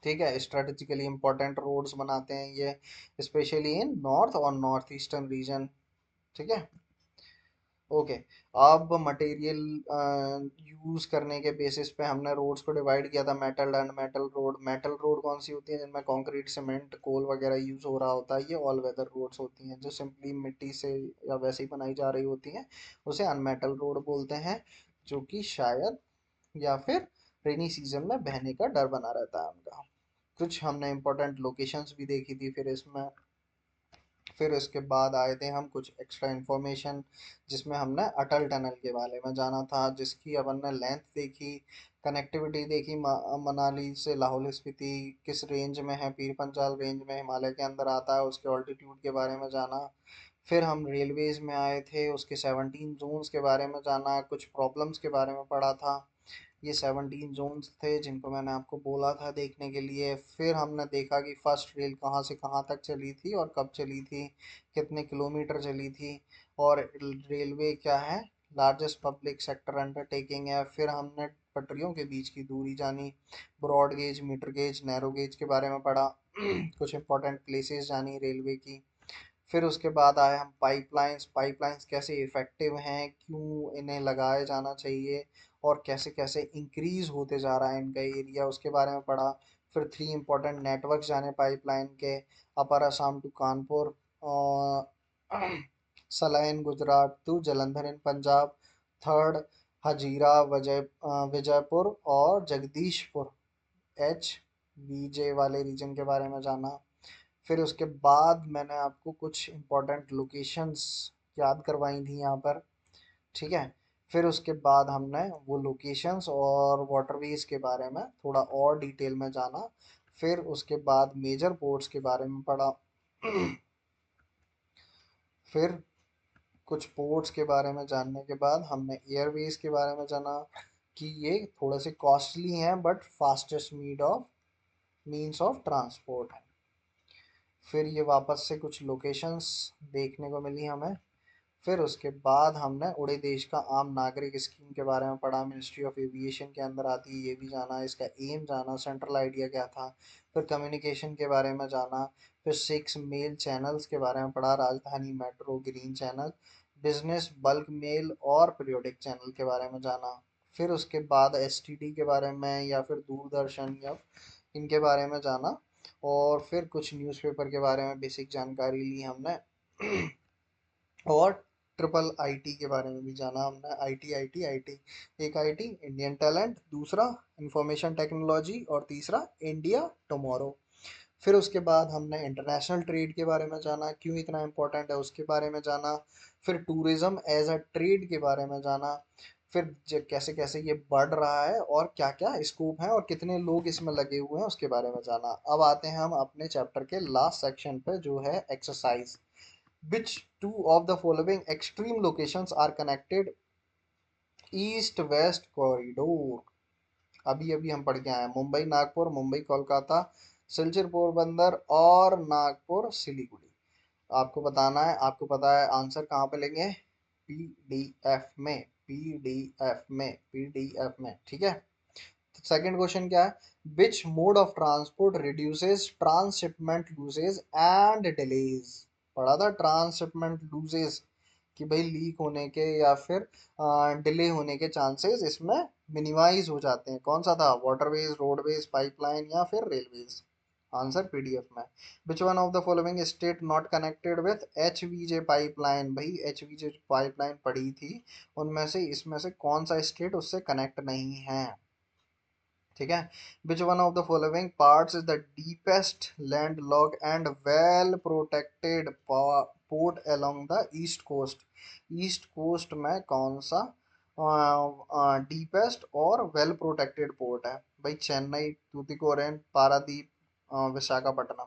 ठीक है, स्ट्रेटेजिकली इंपॉर्टेंट रोड्स बनाते हैं ये, स्पेशली इन नॉर्थ और नॉर्थ ईस्टर्न रीजन। ठीक है, ओके। अब मटेरियल यूज करने के बेसिस पे हमने रोड्स को डिवाइड किया था, metal and metal road. Metal road कौन सी होती है? जिनमें कंक्रीट, सीमेंट, कोल वगैरह यूज हो रहा होता है, ये ऑल वेदर रोड्स होती हैं। जो सिंपली मिट्टी से या वैसे ही बनाई जा रही होती हैं, उसे अनमेटल रोड बोलते हैं, जो कि शायद या फिर रेनी सीजन में बहने का डर बना रहता है उनका। कुछ हमने इंपॉर्टेंट लोकेशंस भी देखी थी फिर इसमें। फिर उसके बाद आए थे हम कुछ एक्स्ट्रा इंफॉर्मेशन, जिसमें हमने अटल टनल के बारे में जाना था, जिसकी अपन ने लेंथ देखी, कनेक्टिविटी देखी, मनाली से लाहौल स्पीति किस रेंज में है, पीर पंजाल रेंज में हिमालय के अंदर आता है, उसके ऑल्टीट्यूड के बारे में जाना। फिर हम रेलवेज में आए थे, उसके 17 जोन्स के बारे में जाना, कुछ प्रॉब्लम्स के बारे में पढ़ा था। ये 17 जोन्स थे जिनको मैंने आपको बोला था देखने के लिए। फिर हमने देखा कि फर्स्ट रेल कहाँ से कहाँ तक चली थी और कब चली थी, कितने किलोमीटर चली थी, और रेलवे क्या है, लार्जेस्ट पब्लिक सेक्टर अंडरटेकिंग है। फिर हमने पटरियों के बीच की दूरी जानी, broad gauge, metre gauge, narrow gauge के बारे में पढ़ा। कुछ इंपॉर्टेंट प्लेसेस जानी रेलवे की। फिर उसके बाद आए हम पाइपलाइंस। पाइपलाइंस कैसे इफ़ेक्टिव हैं, क्यों इन्हें लगाया जाना चाहिए, और कैसे कैसे इंक्रीज होते जा रहा है इनका एरिया, उसके बारे में पढ़ा। फिर 3 इंपॉर्टेंट नेटवर्क जाने पाइपलाइन के, अपर असम टू कानपुर, और सलाइन Gujarat to Jalandhar in Punjab, third Hazira Vijaypur और जगदीशपुर, HVJ वाले रीजन के बारे में जाना। फिर उसके बाद मैंने आपको कुछ इम्पोर्टेंट लोकेशंस याद करवाई थी यहाँ पर। ठीक है, फिर उसके बाद हमने वो लोकेशंस और वाटरवेज के बारे में थोड़ा और डिटेल में जाना। फिर उसके बाद मेजर पोर्ट्स के बारे में पढ़ा। फिर कुछ पोर्ट्स के बारे में जानने के बाद हमने एयरवेज के बारे में जाना, कि ये थोड़े से कॉस्टली हैं but fastest means of transport है। फिर ये वापस से कुछ लोकेशंस देखने को मिली हमें। फिर उसके बाद हमने उड़े देश का आम नागरिक स्कीम के बारे में पढ़ा, मिनिस्ट्री ऑफ एविएशन के अंदर आती है, ये भी जाना, इसका एम जाना, सेंट्रल आइडिया क्या था। फिर कम्युनिकेशन के बारे में जाना। फिर 6 मेल चैनल्स के बारे में पढ़ा, Rajdhani metro, green channel, business, bulk mail और पीरियोडिक चैनल के बारे में जाना। फिर उसके बाद एसटीडी के बारे में या फिर दूरदर्शन या इनके बारे में जाना। और फिर कुछ न्यूज़पेपर के बारे में बेसिक जानकारी ली हमने। और ट्रिपल आईटी के बारे में भी जाना हमने, आईटी आईटी आईटी। एक आईटी इंडियन टैलेंट, दूसरा इंफॉर्मेशन टेक्नोलॉजी, और तीसरा इंडिया टुमारो। फिर उसके बाद हमने इंटरनेशनल ट्रेड के बारे में जाना, क्यों इतना इम्पोर्टेंट है उसके बारे में जाना। फिर टूरिज्म एज अ ट्रेड के बारे में जाना। फिर कैसे कैसे ये बढ़ रहा है और क्या क्या स्कोप है और कितने लोग इसमें लगे हुए हैं उसके बारे में जाना। अब आते हैं हम अपने चैप्टर के लास्ट सेक्शन पे, जो है exercise. Which two of the following extreme locations are connected east west corridor? अभी अभी हम पढ़ के आए हैं, मुंबई नागपुर, मुंबई कोलकाता, सिलचर पोरबंदर और नागपुर सिलीगुड़ी। आपको बताना है, आपको पता है आंसर कहाँ पे लेंगे? पीडीएफ में, पीडीएफ में। ठीक है, सेकंड क्वेश्चन क्या है? Which mode of transport reduces transhipment losses and delays? पढ़ा था ट्रांसशिपमेंट लूजेस, कि भाई लीक होने के या फिर डिले होने के चांसेस इसमें मिनिमाइज हो जाते हैं। कौन सा था? वाटरवेज, रोडवेज, पाइपलाइन या फिर रेलवेज? आंसर पीडीएफ में। Which one of the following state not connected with HVJ pipeline? भाई एचवीजे पाइपलाइन पड़ी थी, उनमें से इसमें से कौन सा स्टेट उससे कनेक्ट नहीं है? ठीक है, which one of the following parts is the deepest land lock and well protected port along the east coast? East coast में कौन सा डीपेस्ट और वेल प्रोटेक्टेड पोर्ट है? भाई चेन्नई, तूतिकोरिन, पारादीप, विशाखापट्टनम।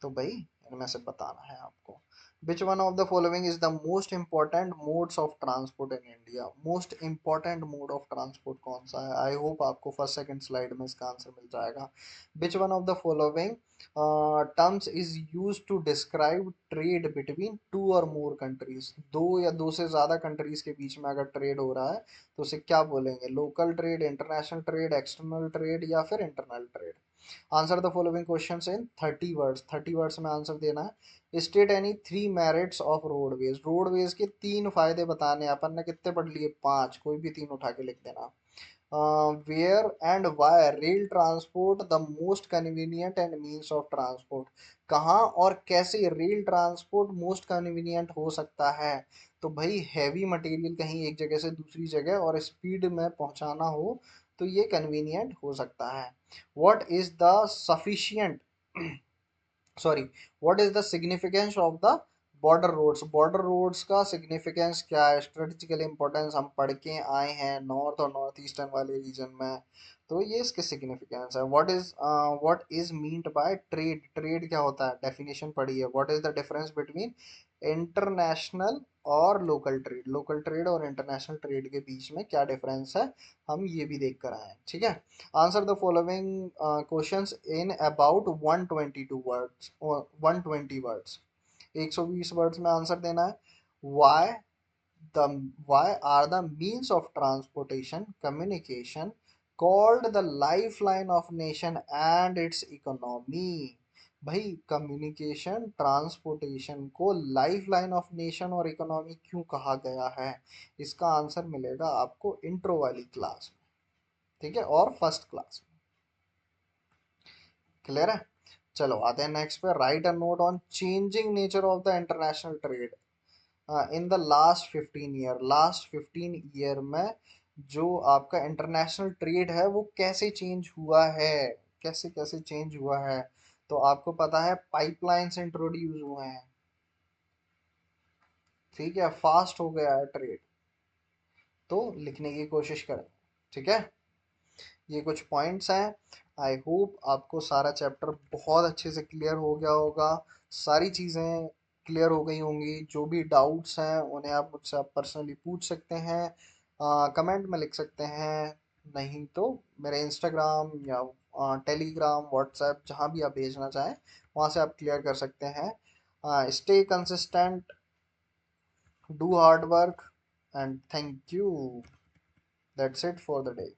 तो भाई इनमें से बताना है आपको। Which one of the following is the most important modes of transport in India? Most important mode of transport कौन सा है? I hope आपको फर्स्ट सेकंड स्लाइड में इसका आंसर मिल जाएगा। Which one of the following terms is used to describe trade between two or more countries? दो या दो से ज़्यादा कंट्रीज के बीच में अगर ट्रेड हो रहा है तो उसे क्या बोलेंगे? Local trade, international trade, external trade या फिर internal trade? Answer the following questions in 30 words, 30 words में आंसर देना है। State any three merits of roadways, roadways के तीन फायदे बताने हैं। अपन ने कितने पढ़ लिए? पांच, कोई भी तीन उठा के लिख देना। Where and why rail transport the most convenient and means of transport, कहाँ और कैसे रेल ट्रांसपोर्ट मोस्ट कन्वीनियंट हो सकता है? तो भाई हैवी मटेरियल कहीं एक जगह से दूसरी जगह और स्पीड में पहुंचाना हो तो ये कन्वीनियंट हो सकता है। What is the sufficient sorry what is the significance of the border roads, border roads का सिग्निफिकेंस क्या है? स्ट्रेटेजिकल इंपॉर्टेंस हम पढ़ के आए हैं नॉर्थ और नॉर्थ ईस्टर्न वाले रीजन में, तो ये इसके सिग्निफिकेंस है। What is meant by trade, trade क्या होता है? डेफिनेशन पढ़ी है। What is the difference between international और लोकल ट्रेड, लोकल ट्रेड और इंटरनेशनल ट्रेड के बीच में क्या डिफरेंस है, हम ये भी देख कर आए हैं। ठीक है, answer the following questions in about 122 words, 120 words, 120 words में आंसर देना है। Why the why are the means of transportation communication called the lifeline of nation and its economy? भाई कम्युनिकेशन ट्रांसपोर्टेशन को लाइफलाइन ऑफ नेशन और economy क्यों कहा गया है? इसका आंसर मिलेगा आपको इंट्रो वाली क्लास में, ठीक है, और फर्स्ट क्लास में। क्लियर है? चलो आते हैं नेक्स्ट पे। Right a note on changing nature of the international trade in the last 15 year में जो आपका इंटरनेशनल ट्रेड है वो कैसे चेंज हुआ है, कैसे कैसे चेंज हुआ है? तो आपको पता है पाइपलाइंस इंट्रोड्यूस हुए हैं, ठीक है, फास्ट हो गया है ट्रेड, तो लिखने की कोशिश करें। ठीक है, ये कुछ पॉइंट्स हैं। आई होप आपको सारा चैप्टर बहुत अच्छे से क्लियर हो गया होगा, सारी चीज़ें क्लियर हो गई होंगी। जो भी डाउट्स हैं उन्हें आप मुझसे आप पर्सनली पूछ सकते हैं, कमेंट में लिख सकते हैं, नहीं तो मेरे इंस्टाग्राम या टेलीग्राम व्हाट्सएप जहाँ भी आप भेजना चाहें वहाँ से आप क्लियर कर सकते हैं। Stay consistent, do hard work, and thank you, that's it for the day.